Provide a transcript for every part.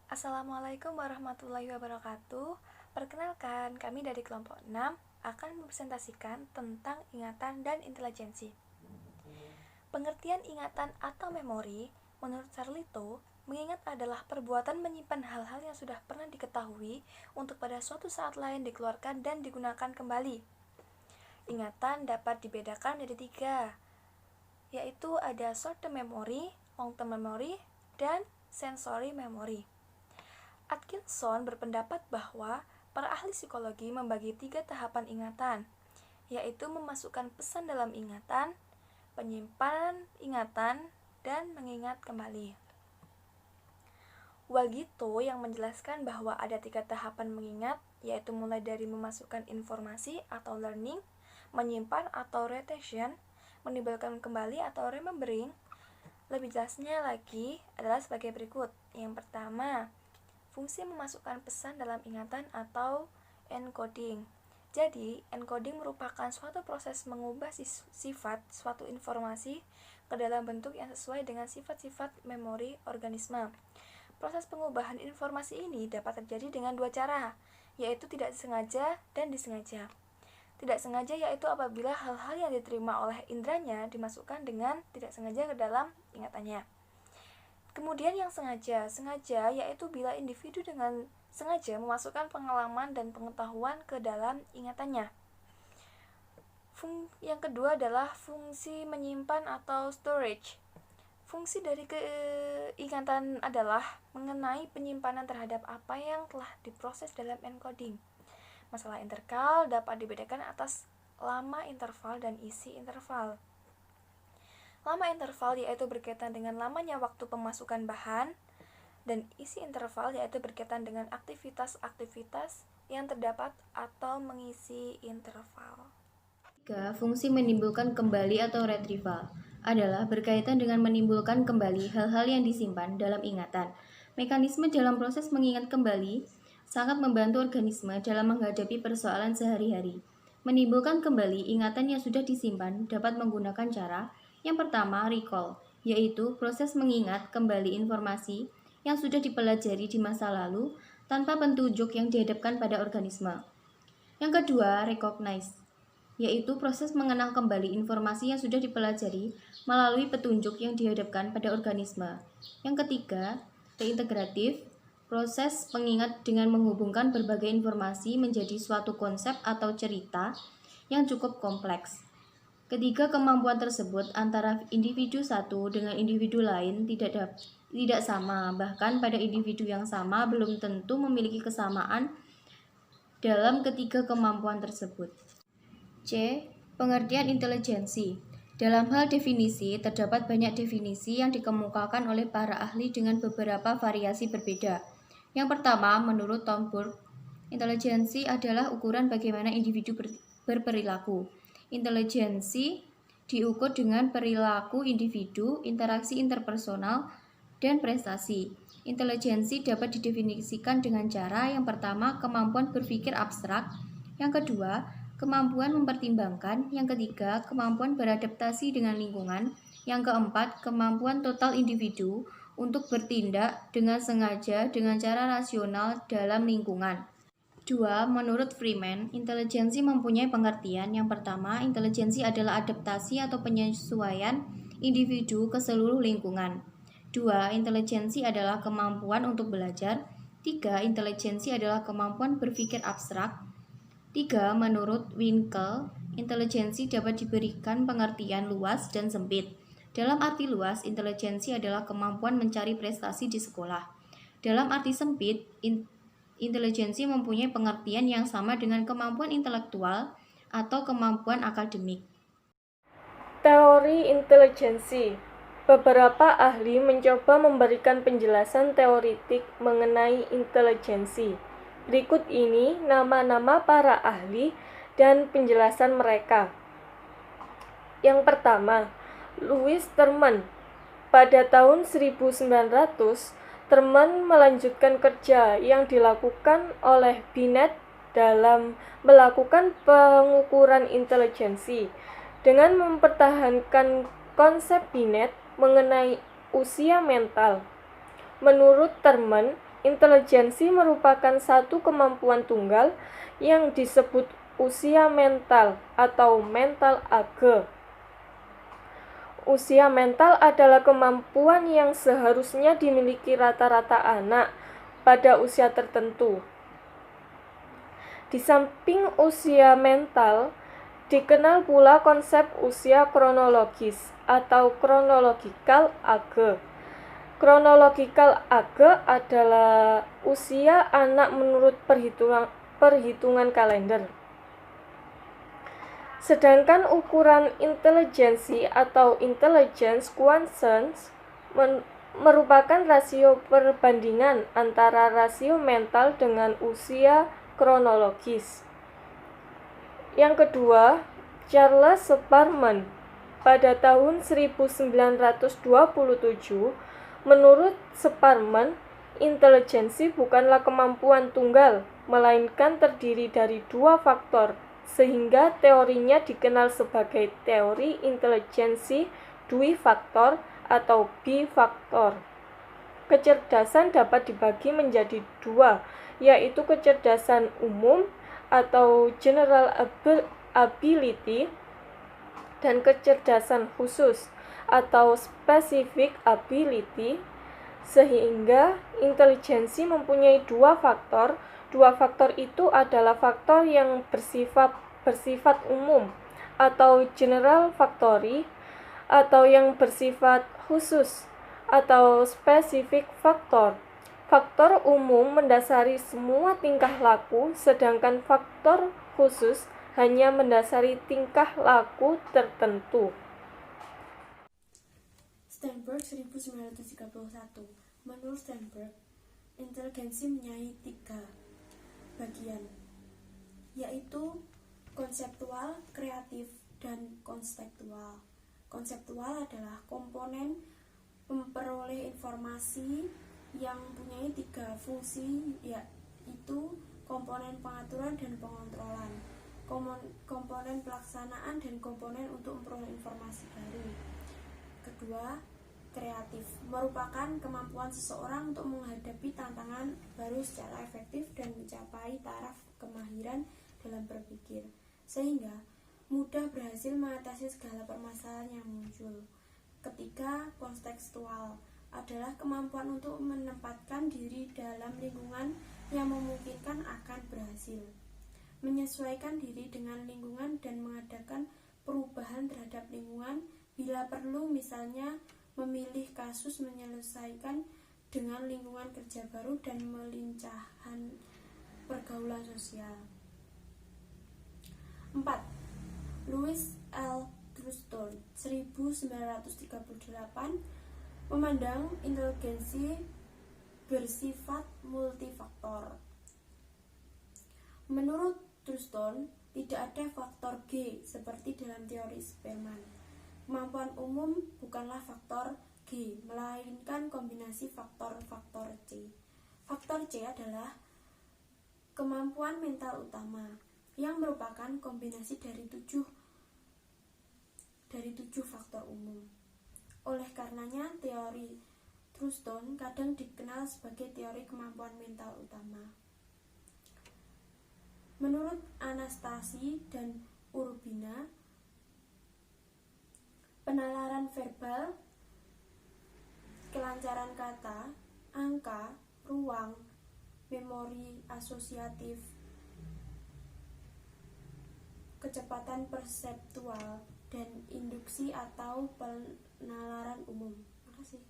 Assalamualaikum warahmatullahi wabarakatuh. Perkenalkan, kami dari kelompok 6 akan mempresentasikan tentang ingatan dan intelijensi. Pengertian ingatan atau memori, menurut Carlito, mengingat adalah perbuatan menyimpan hal-hal yang sudah pernah diketahui untuk pada suatu saat lain dikeluarkan dan digunakan kembali. Ingatan dapat dibedakan dari 3, yaitu ada short-term memory, long-term memory, dan sensory memory. Atkinson berpendapat bahwa para ahli psikologi membagi 3 tahapan ingatan, yaitu memasukkan pesan dalam ingatan, penyimpanan ingatan, dan mengingat kembali. Walgito yang menjelaskan bahwa ada 3 tahapan mengingat, yaitu mulai dari memasukkan informasi atau learning, menyimpan atau retention, menimbulkan kembali atau remembering. Lebih jelasnya lagi adalah sebagai berikut. Yang pertama, fungsi memasukkan pesan dalam ingatan atau encoding. Jadi, encoding merupakan suatu proses mengubah sifat suatu informasi ke dalam bentuk yang sesuai dengan sifat-sifat memori organisme. Proses pengubahan informasi ini dapat terjadi dengan 2 cara, yaitu tidak disengaja dan disengaja. Tidak sengaja yaitu apabila hal-hal yang diterima oleh indranya dimasukkan dengan tidak sengaja ke dalam ingatannya. Kemudian yang sengaja yaitu bila individu dengan sengaja memasukkan pengalaman dan pengetahuan ke dalam ingatannya. Yang kedua adalah fungsi menyimpan atau storage. Fungsi dari ingatan adalah mengenai penyimpanan terhadap apa yang telah diproses dalam encoding. Masalah interval dapat dibedakan atas lama interval dan isi interval. Lama interval yaitu berkaitan dengan lamanya waktu pemasukan bahan, dan isi interval yaitu berkaitan dengan aktivitas-aktivitas yang terdapat atau mengisi interval. 3. Fungsi menimbulkan kembali atau retrieval adalah berkaitan dengan menimbulkan kembali hal-hal yang disimpan dalam ingatan. Mekanisme dalam proses mengingat kembali sangat membantu organisme dalam menghadapi persoalan sehari-hari. Menimbulkan kembali ingatan yang sudah disimpan dapat menggunakan cara yang pertama, recall, yaitu proses mengingat kembali informasi yang sudah dipelajari di masa lalu tanpa petunjuk yang dihadapkan pada organisme. Yang kedua, recognize, yaitu proses mengenal kembali informasi yang sudah dipelajari melalui petunjuk yang dihadapkan pada organisme. Yang ketiga, reintegratif, proses pengingat dengan menghubungkan berbagai informasi menjadi suatu konsep atau cerita yang cukup kompleks. Ketiga kemampuan tersebut antara individu satu dengan individu lain tidak sama, bahkan pada individu yang sama belum tentu memiliki kesamaan dalam ketiga kemampuan tersebut. C. Pengertian intelijensi. Dalam hal definisi, terdapat banyak definisi yang dikemukakan oleh para ahli dengan beberapa variasi berbeda. Yang pertama, menurut Tom Burke, intelijensi adalah ukuran bagaimana individu berperilaku. Intelijensi diukur dengan perilaku individu, interaksi interpersonal, dan prestasi. Intelijensi dapat didefinisikan dengan cara yang pertama, kemampuan berpikir abstrak, yang kedua, kemampuan mempertimbangkan, yang ketiga, kemampuan beradaptasi dengan lingkungan, yang keempat, kemampuan total individu untuk bertindak dengan sengaja dengan cara rasional dalam lingkungan. 2. Menurut Freeman, intelijensi mempunyai pengertian. Yang pertama, intelijensi adalah adaptasi atau penyesuaian individu ke seluruh lingkungan. 2. Intelijensi adalah kemampuan untuk belajar. 3. Intelijensi adalah kemampuan berpikir abstrak. 3. Menurut Winkel, intelijensi dapat diberikan pengertian luas dan sempit. Dalam arti luas, intelijensi adalah kemampuan mencari prestasi di sekolah. Dalam arti sempit, intelijensi mempunyai pengertian yang sama dengan kemampuan intelektual atau kemampuan akademik. Teori intelijensi. Beberapa ahli mencoba memberikan penjelasan teoritik mengenai intelijensi. Berikut ini nama-nama para ahli dan penjelasan mereka. Yang pertama, Louis Terman. Pada tahun 1900, Terman melanjutkan kerja yang dilakukan oleh Binet dalam melakukan pengukuran intelijensi dengan mempertahankan konsep Binet mengenai usia mental. Menurut Terman, intelijensi merupakan satu kemampuan tunggal yang disebut usia mental atau mental age. Usia mental adalah kemampuan yang seharusnya dimiliki rata-rata anak pada usia tertentu. Di samping usia mental, dikenal pula konsep usia kronologis atau chronological age. Chronological age adalah usia anak menurut perhitungan kalender. Sedangkan ukuran intelijensi atau intelligence quotient merupakan rasio perbandingan antara rasio mental dengan usia kronologis. Yang kedua, Charles Sparman pada tahun 1927, menurut Sparman, intelijensi bukanlah kemampuan tunggal, melainkan terdiri dari dua faktor, sehingga teorinya dikenal sebagai teori intelijensi dwifaktor atau bifaktor. Kecerdasan dapat dibagi menjadi dua, yaitu kecerdasan umum atau general ability dan kecerdasan khusus atau specific ability, sehingga intelijensi mempunyai dua faktor. Dua faktor itu adalah faktor yang bersifat umum atau general factory, atau yang bersifat khusus atau specific factor. Faktor umum mendasari semua tingkah laku, sedangkan faktor khusus hanya mendasari tingkah laku tertentu. Sternberg 1931. Menurut Sternberg, intelijensi mempunyai 3 bagian, yaitu konseptual, kreatif, dan konstektual. Konseptual adalah komponen memperoleh informasi yang mempunyai 3 fungsi, yaitu komponen pengaturan dan pengontrolan, komponen pelaksanaan, dan komponen untuk memperoleh informasi baru. Kedua, kreatif merupakan kemampuan seseorang untuk menghadapi tantangan baru secara efektif dan mencapai taraf kemahiran dalam berpikir, sehingga mudah berhasil mengatasi segala permasalahan yang muncul. Ketiga, kontekstual adalah kemampuan untuk menempatkan diri dalam lingkungan yang memungkinkan akan berhasil, menyesuaikan diri dengan lingkungan dan mengadakan perubahan terhadap lingkungan bila perlu, misalnya memilih kasus menyelesaikan dengan lingkungan kerja baru dan melincahkan pergaulan sosial. 4. Louis L. Thurston 1938 memandang intelijensi bersifat multifaktor. Menurut Thurston, tidak ada faktor G seperti dalam teori Sparman. Kemampuan umum bukanlah faktor G, melainkan kombinasi faktor-faktor C. Faktor C adalah kemampuan mental utama yang merupakan kombinasi dari tujuh faktor umum. Oleh karenanya, teori Thurston kadang dikenal sebagai teori kemampuan mental utama. Menurut Anastasi dan Urbina, penalaran verbal, kelancaran kata, angka, ruang, memori asosiatif, kecepatan perseptual, dan induksi atau penalaran umum. Makasih.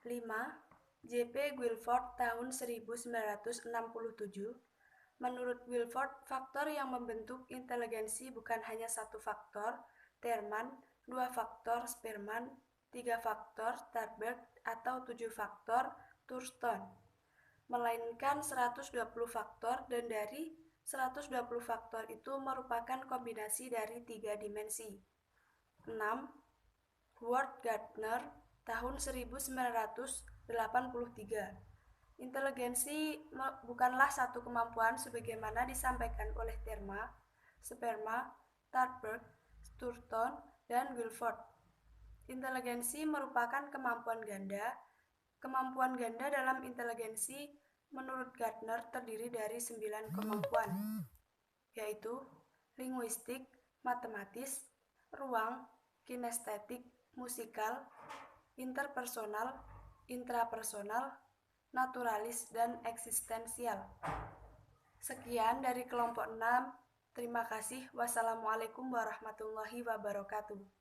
5. J.P. Guilford tahun 1967. Menurut Guilford, faktor yang membentuk intelijensi bukan hanya satu faktor, Terman, 2 faktor, Sparman, 3 faktor, Sternberg, atau 7 faktor, Thurston, melainkan 120 faktor, dan dari 120 faktor itu merupakan kombinasi dari 3 dimensi. 6. Howard Gardner tahun 1983. Intelijensi bukanlah satu kemampuan sebagaimana disampaikan oleh Terma, Sparman, Sternberg, Thurston, dan Guilford. Intelijensi merupakan kemampuan ganda Kemampuan ganda dalam inteligensi menurut Gardner terdiri dari 9 kemampuan, yaitu linguistik, matematis, ruang, kinestetik, musikal, interpersonal, intrapersonal, naturalis, dan eksistensial. Sekian dari kelompok 6. Terima kasih. Wassalamualaikum warahmatullahi wabarakatuh.